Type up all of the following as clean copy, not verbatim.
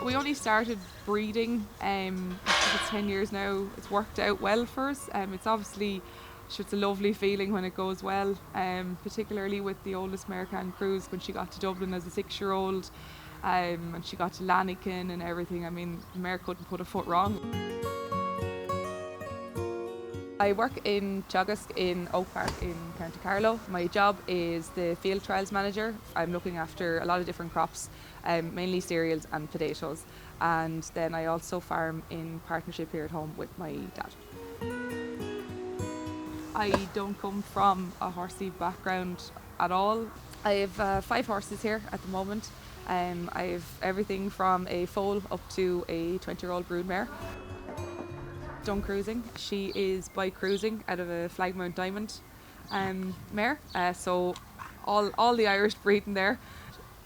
We only started breeding, it's 10 years now. It's worked out well for us. It's obviously, it's a lovely feeling when it goes well, particularly with the oldest mare can cruise when she got to Dublin as a 6-year-old, and she got to Lanniken and everything. I mean, the mare couldn't put a foot wrong. I work in Teagasc in Oak Park in County Carlow. My job is the field trials manager. I'm looking after a lot of different crops, mainly cereals and potatoes. And then I also farm in partnership here at home with my dad. I don't come from a horsey background at all. I have 5 horses here at the moment. I have everything from a foal up to a 20-year-old broodmare. Done cruising. She is by cruising out of a Flagmount Diamond mare, so all the Irish breeding there.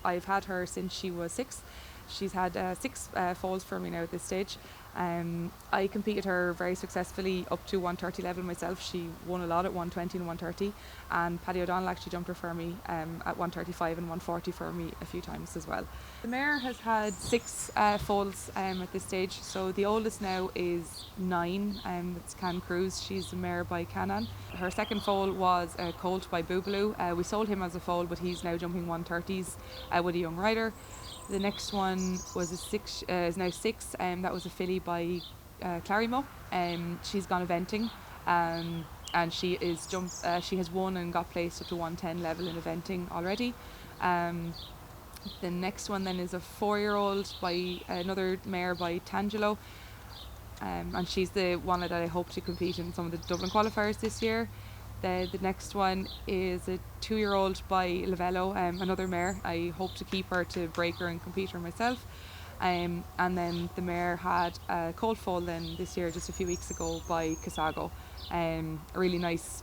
I've had her since she was 6. She's had 6 foals for me now at this stage. I competed her very successfully up to 130 level myself. She won a lot at 120 and 130, and Paddy O'Donnell actually jumped her for me at 135 and 140 for me a few times as well. The mare has had 6 foals at this stage, so the oldest now is 9. It's Can Cruz. She's a mare by Canan. Her second foal was a colt by Boobaloo. We sold him as a foal, but he's now jumping 130s with a young rider. The next one was is now 6, and that was a filly by Clarimo. She's gone eventing, and she has won and got placed up to 110 level in eventing already. The next one then is a 4-year-old by another mare by Tangelo, and she's the one that I hope to compete in some of the Dublin qualifiers this year. The next one is a 2-year-old by Lavello, another mare. I hope to keep her to break her and compete her myself. And then the mare had a colt foal then this year, just a few weeks ago, by Casago. A really nice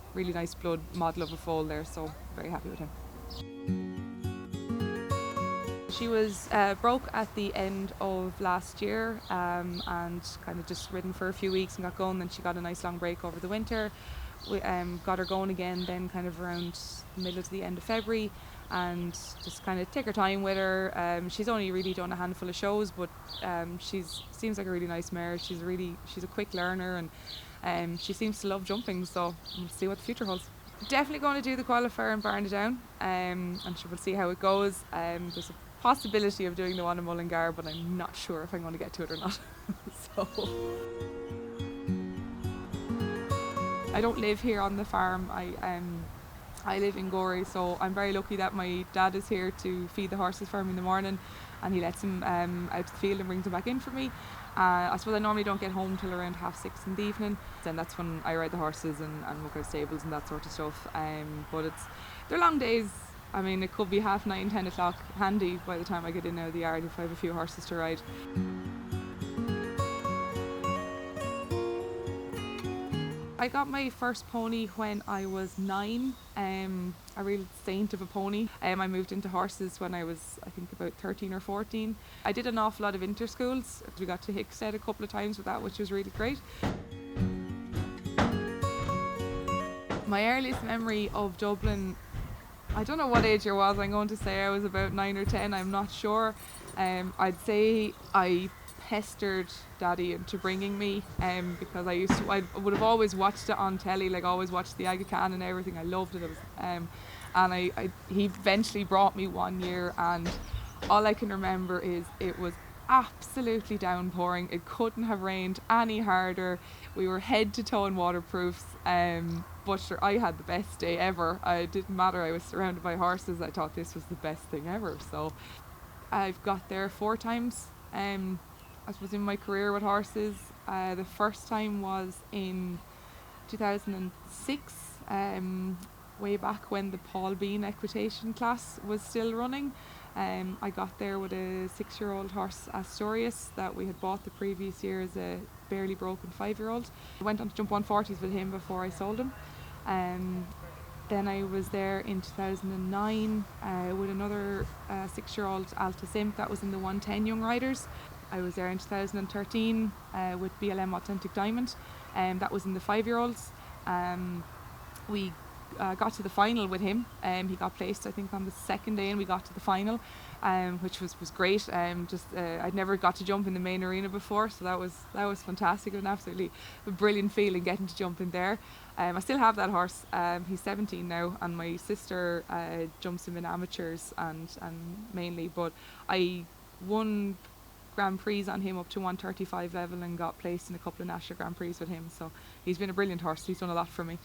blood model of a foal there, so very happy with him. She was broke at the end of last year, and kind of just ridden for a few weeks and got going. Then she got a nice long break over the winter. We got her going again then kind of around the middle to the end of February, and just kind of take her time with her. She's only really done a handful of shows, but seems like a really nice mare. She's a quick learner, and she seems to love jumping, so we'll see what the future holds. Definitely going to do the qualifier in Barnadown, and we'll see how it goes. There's a possibility of doing the one in Mullingar, but I'm not sure if I'm going to get to it or not. So I don't live here on the farm. I live in Gorey, so I'm very lucky that my dad is here to feed the horses for me in the morning, and he lets them out to the field and brings them back in for me. I suppose I normally don't get home till around 6:30 in the evening. Then that's when I ride the horses and look at stables and that sort of stuff. But they're long days. I mean, it could be 9:30, 10 o'clock handy by the time I get in out of the yard if I have a few horses to ride. I got my first pony when I was 9, a real saint of a pony. I moved into horses when I was, I think, about 13 or 14. I did an awful lot of interschools. We got to Hickstead a couple of times with that, which was really great. My earliest memory of Dublin, I don't know what age I was. I'm going to say I was about 9 or 10, I'm not sure. I'd say I pestered Daddy into bringing me, because I would have always watched it on telly, like always watched the Aga Khan and everything. I loved it. And he eventually brought me one year, and all I can remember is it was absolutely downpouring. It couldn't have rained any harder. We were head to toe in waterproofs, but sure, I had the best day ever. It didn't matter, I was surrounded by horses. I thought this was the best thing ever. So I've got there 4 times. I suppose in my career with horses. The first time was in 2006, way back when the Paul Bean equitation class was still running. I got there with a 6-year-old horse, Asturias, that we had bought the previous year as a barely broken 5-year-old. I went on to jump 140s with him before I sold him. Then I was there in 2009 with another 6-year-old Alta Simp that was in the 110 young riders. I was there in 2013 with BLM Authentic Diamond, and that was in the 5-year-olds. We got to the final with him. He got placed, I think, on the second day, and we got to the final. which was great. I'd never got to jump in the main arena before, so that was fantastic. It was an absolutely brilliant feeling getting to jump in there. I still have that horse. He's 17 now, and my sister jumps him in amateurs and mainly. But I won Grand Prix on him up to 135 level and got placed in a couple of national Grand Prix with him. So he's been a brilliant horse. He's done a lot for me.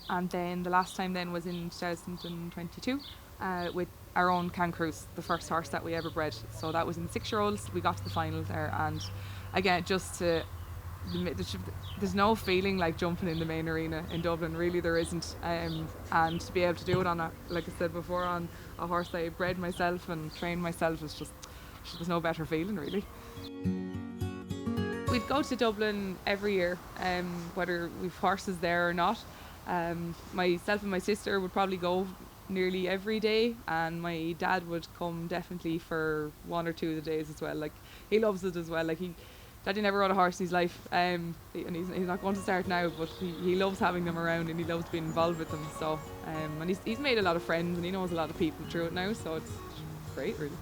And then the last time then was in 2022 with our own Cancruz, the first horse that we ever bred. So that was in 6-year-olds. We got to the final there, and again, there's no feeling like jumping in the main arena in Dublin. Really, there isn't. And to be able to do it on like I said before, on a horse that I bred myself and trained myself is just, there's no better feeling really. We'd go to Dublin every year, whether we've horses there or not. Myself and my sister would probably go nearly every day, and my dad would come definitely for 1 or 2 of the days as well. Like, he loves it as well. Like, Daddy never rode a horse in his life, and he's not going to start now, but he loves having them around and he loves being involved with them. So and he's made a lot of friends and he knows a lot of people through it now, so it's great really.